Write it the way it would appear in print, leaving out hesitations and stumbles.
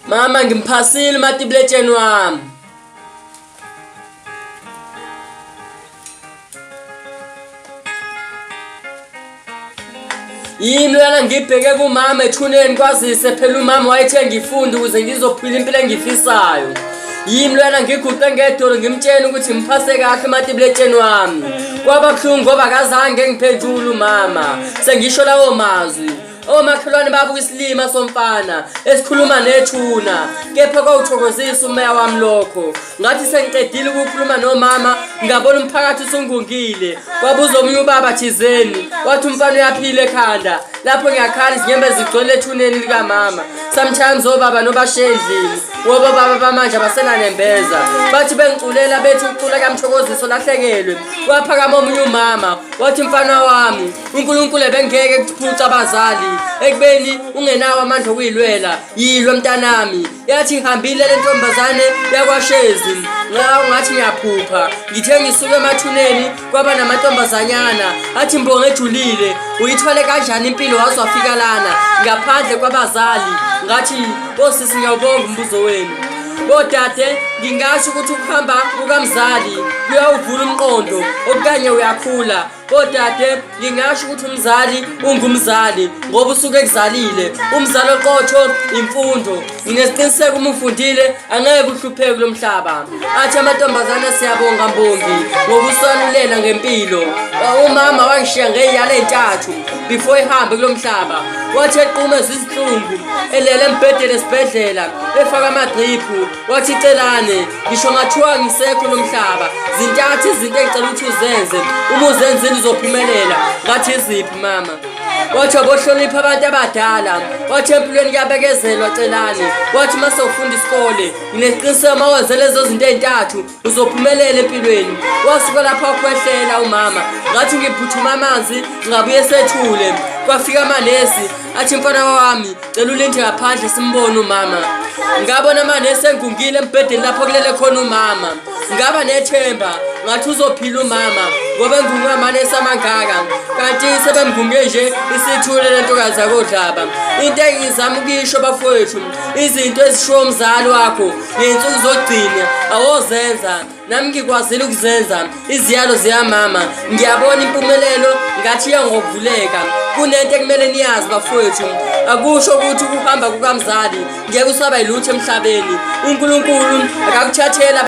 Mama ngimphasile umatikuletsheni wami. Yimi lana ngibheke kumama ethuneni kwazise phela umama wayethe ngifunde ukuze ngizophila impilo engifisayo. Yimi lana ngiguqe ngedolo ngimtshela ukuthi ngimphase kahle umatikuletsheni wami. Kwaba buhlungu ngoba kazange ngiphendule umama. Sengisho lawo mazwi. Omakhelwane babuka isilima somfana esikhuluma nethuna, kepha kwawuthokozisa umoya wami lokho. Ngathi sengiqedile ukukhuluma nomama ngabona umphakathi usungungile. Kwabuza omunye ubaba thizeni, wathi umfana uyaphila ekhanda. Lapho ngiyakhala izinyembe zigcwele ethuneni lika mama. Sometimes obaba nobashedlini ngoba baba bamanje abasenanembeza. Bathi bengiculela bethi ucula kamthokoziso lahlekelwe. Waphakama omunye umama wathi mfana wami, uNkulunkulu ebengeke kuphutha abazali ekubeni ungenawo amandla okuyilwela. Yilwe mntanami. Yathi ngihambile le ntombazane yakwaShezi. Ngathi ngiyaphupha ngithe ngisuke emathuneni kwaba namantombazanyana athi Imbongi ejulile uyithwale kanjani impilo waze wafika lana ngaphandle kwabazali. Ngathi osisi ngiyawubonga umbuzo wenu. Bodade ngingasho ukuthi ukuhamba kukamzali kuyawuvula umqondo okanye uyakhula. Bodade ngingasho ukuthi umzali ungumzali ngoba usuke ekuzalile. Umzali oqotho imfundo. Nginesiqiniseko uma ufundile angeke uhlupheke kulomhlaba. Athi amantombazana siyabonga Mbongi ngoba usalulela ngempilo. Umama wangishiya ngeyala ezintathu before ehambe kulomhlaba. Wathi eqhuma izinhlungu elele embhedeni esibhedlela efaka amadriphu. Wathi celane ngisho ngathiwa ngisekho lomhlaba zintathu izinto engicela ukuthi uzenze uma uzenzile uzophumelela. Ngathi iziphi mama? Wathi abohlonipha abantu abadala. Wathi empilweni kuyabekezelwa celane. Wathi mase ufunda isikole ngineqiniseko mawenze lezo zinto ezintathu uzophumelela empilweni. Wasuka lapha wakhwehlela umama. Ngathi ngiphuthuma amanzi ngabuye sethule. Kwafika amanesi athi mfana wami cela ulinde ngaphandle simbone umama. Ngabona amanesi engungile embhedeni lapho kulele khona umama. Ngaba nethemba ngathi uzophila umama ngoba engunga amanesi amangaka. Kanti sebemgunge nje isithule lentokazi yakodlaba. Into engizama ukuyisho bafowethu izinto ezishiwo umzali wakho ngensuku zogcina awozenza. Nami ngikwazile ukuzenza iziyalo ziyamama. Ngiyabona impumelelo ngathi iyangokuvuleka. Kunento ekumele niyazi bafowethu, akusho ukuthi ukuhamba kukamzali ngeke usaba yilutho emhlabeni. uNkulunkulu akakuthathela